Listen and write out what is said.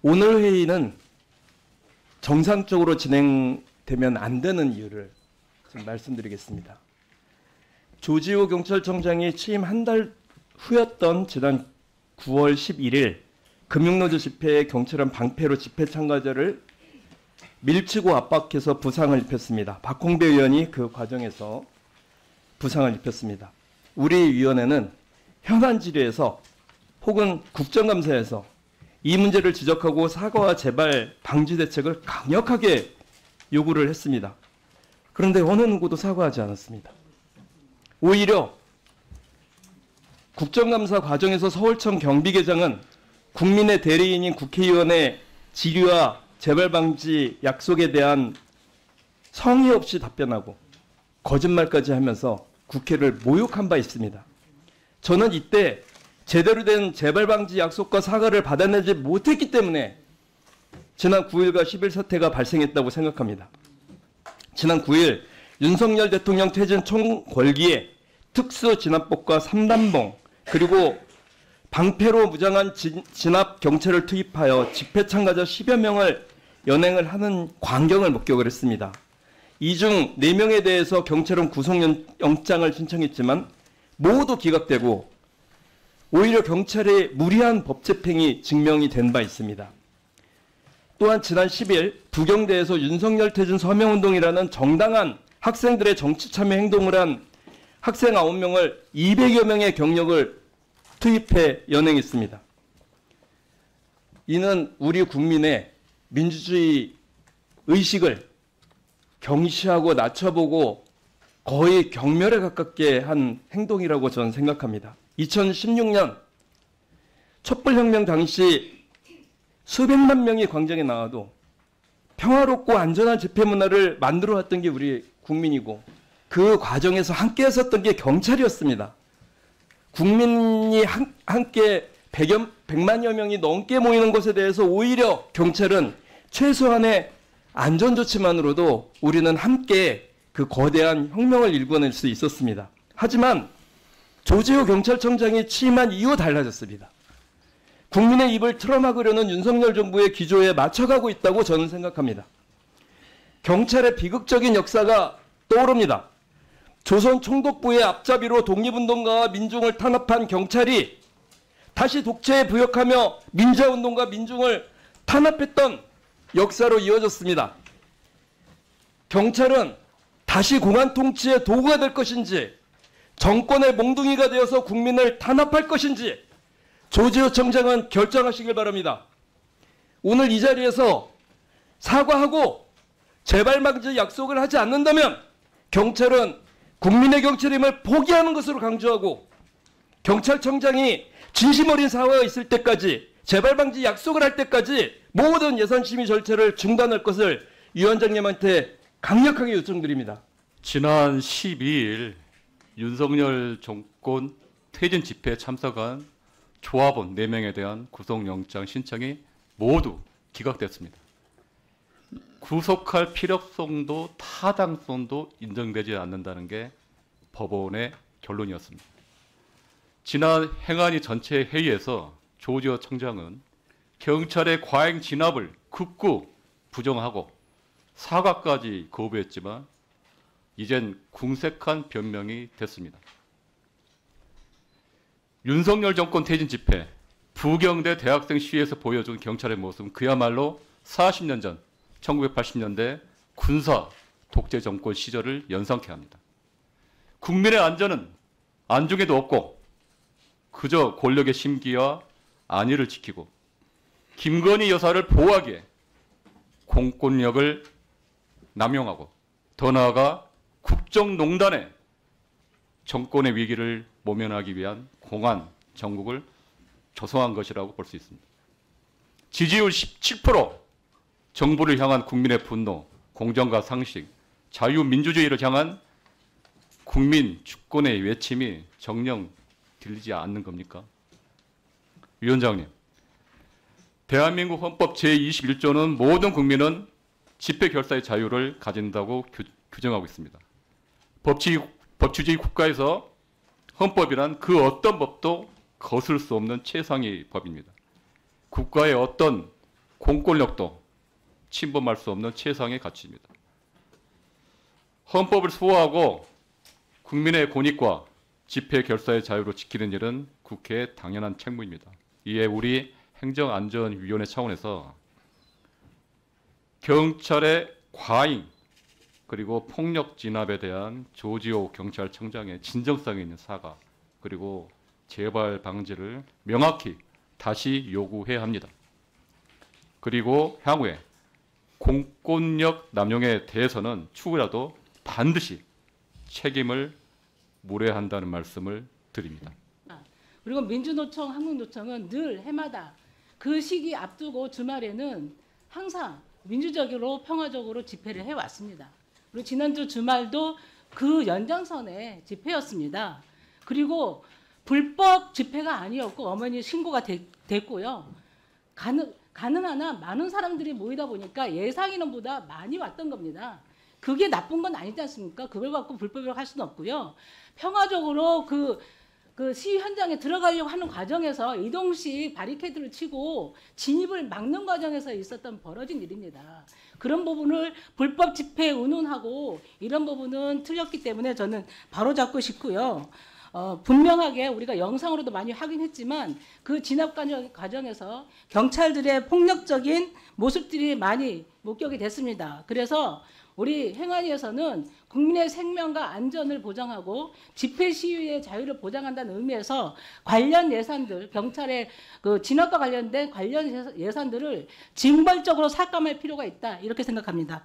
오늘 회의는 정상적으로 진행되면 안 되는 이유를 좀 말씀드리겠습니다. 조지호 경찰청장이 취임 한 달 후였던 지난 9월 11일 금융노조 집회에 경찰은 방패로 집회 참가자를 밀치고 압박해서 부상을 입혔습니다. 박홍배 의원이 그 과정에서 부상을 입혔습니다. 우리 위원회는 현안 질의에서 혹은 국정감사에서 이 문제를 지적하고 사과와 재발 방지 대책을 강력하게 요구를 했습니다. 그런데 어느 누구도 사과하지 않았습니다. 오히려 국정감사 과정에서 서울청 경비계장은 국민의 대리인인 국회의원의 질의와 재발 방지 약속에 대한 성의 없이 답변하고 거짓말까지 하면서 국회를 모욕한 바 있습니다. 저는 이때 제대로 된 재발 방지 약속과 사과를 받아내지 못했기 때문에 지난 9일과 10일 사태가 발생했다고 생각합니다. 지난 9일 윤석열 대통령 퇴진 총궐기에 특수진압법과 3단봉 그리고 방패로 무장한 진압 경찰을 투입하여 집회 참가자 10여 명을 연행을 하는 광경을 목격을 했습니다. 이 중 4명에 대해서 경찰은 구속영장을 신청했지만 모두 기각되고 오히려 경찰의 무리한 법집행이 증명이 된 바 있습니다. 또한 지난 10일 부경대에서 윤석열 퇴진 서명운동이라는 정당한 학생들의 정치 참여 행동을 한 학생 9명을 200여 명의 경력을 투입해 연행했습니다. 이는 우리 국민의 민주주의 의식을 경시하고 낮춰보고 거의 경멸에 가깝게 한 행동이라고 저는 생각합니다. 2016년 촛불혁명 당시 수백만 명이 광장에 나와도 평화롭고 안전한 집회 문화를 만들어 왔던 게 우리 국민이고 그 과정에서 함께 했었던 게 경찰이었습니다. 국민이 함께 100만여 명이 넘게 모이는 것에 대해서 오히려 경찰은 최소한의 안전조치만으로도 우리는 함께 그 거대한 혁명을 일궈낼 수 있었습니다. 하지만 조지호 경찰청장이 취임한 이후 달라졌습니다. 국민의 입을 틀어막으려는 윤석열 정부의 기조에 맞춰가고 있다고 저는 생각합니다. 경찰의 비극적인 역사가 떠오릅니다. 조선 총독부의 앞잡이로 독립운동가와 민중을 탄압한 경찰이 다시 독재에 부역하며 민주화운동가 민중을 탄압했던 역사로 이어졌습니다. 경찰은 다시 공안 통치의 도구가 될 것인지 정권의 몽둥이가 되어서 국민을 탄압할 것인지 조지호 청장은 결정하시길 바랍니다. 오늘 이 자리에서 사과하고 재발 방지 약속을 하지 않는다면 경찰은 국민의 경찰임을 포기하는 것으로 강조하고 경찰청장이 진심 어린 사과가 있을 때까지 재발 방지 약속을 할 때까지 모든 예산심의 절차를 중단할 것을 위원장님한테 강력하게 요청드립니다. 지난 12일 윤석열 정권 퇴진 집회에 참석한 조합원 4명에 대한 구속영장 신청이 모두 기각됐습니다. 구속할 필요성도 타당성도 인정되지 않는다는 게 법원의 결론이었습니다. 지난 행안위 전체 회의에서 조지호 청장은 경찰의 과잉 진압을 극구 부정하고 사과까지 거부했지만 이젠 궁색한 변명이 됐습니다. 윤석열 정권 퇴진 집회, 부경대 대학생 시위에서 보여준 경찰의 모습은 그야말로 40년 전 1980년대 군사 독재 정권 시절을 연상케 합니다. 국민의 안전은 안중에도 없고 그저 권력의 심기와 안위를 지키고 김건희 여사를 보호하기에 공권력을 남용하고 더 나아가 국정농단에 정권의 위기를 모면하기 위한 공안 정국을 조성한 것이라고 볼 수 있습니다. 지지율 17%, 정부를 향한 국민의 분노, 공정과 상식, 자유민주주의를 향한 국민 주권의 외침이 정녕 들리지 않는 겁니까? 위원장님, 대한민국 헌법 제21조는 모든 국민은 집회 결사의 자유를 가진다고 규정하고 있습니다. 법치주의 국가에서 헌법이란 그 어떤 법도 거슬 수 없는 최상위 법입니다. 국가의 어떤 공권력도 침범할 수 없는 최상의 가치입니다. 헌법을 수호하고 국민의 권익과 집회 결사의 자유를 지키는 일은 국회의 당연한 책무입니다. 이에 우리 행정안전위원회 차원에서 경찰의 과잉 그리고 폭력 진압에 대한 조지호 경찰청장의 진정성 있는 사과 그리고 재발 방지를 명확히 다시 요구해야 합니다. 그리고 향후에 공권력 남용에 대해서는 추후라도 반드시 책임을 물어야 한다는 말씀을 드립니다. 그리고 민주노총, 한국노총은 늘 해마다 그 시기 앞두고 주말에는 항상 민주적으로 평화적으로 집회를 해왔습니다. 그리고 지난주 주말도 그 연장선의 집회였습니다. 그리고 불법 집회가 아니었고 어머니 신고가 됐고요. 가능하나 많은 사람들이 모이다 보니까 예상 인원보다 많이 왔던 겁니다. 그게 나쁜 건 아니지 않습니까? 그걸 갖고 불법이라고 할 수는 없고요. 평화적으로 그 시위 현장에 들어가려고 하는 과정에서 이동식 바리케이드를 치고 진입을 막는 과정에서 있었던 벌어진 일입니다. 그런 부분을 불법 집회에 운운하고 이런 부분은 틀렸기 때문에 저는 바로잡고 싶고요. 분명하게 우리가 영상으로도 많이 확인했지만 그 진압 과정에서 경찰들의 폭력적인 모습들이 많이 목격이 됐습니다. 그래서 우리 행안위에서는 국민의 생명과 안전을 보장하고 집회 시위의 자유를 보장한다는 의미에서 관련 예산들, 경찰의 그 진압과 관련된 관련 예산들을 징벌적으로 삭감할 필요가 있다 이렇게 생각합니다.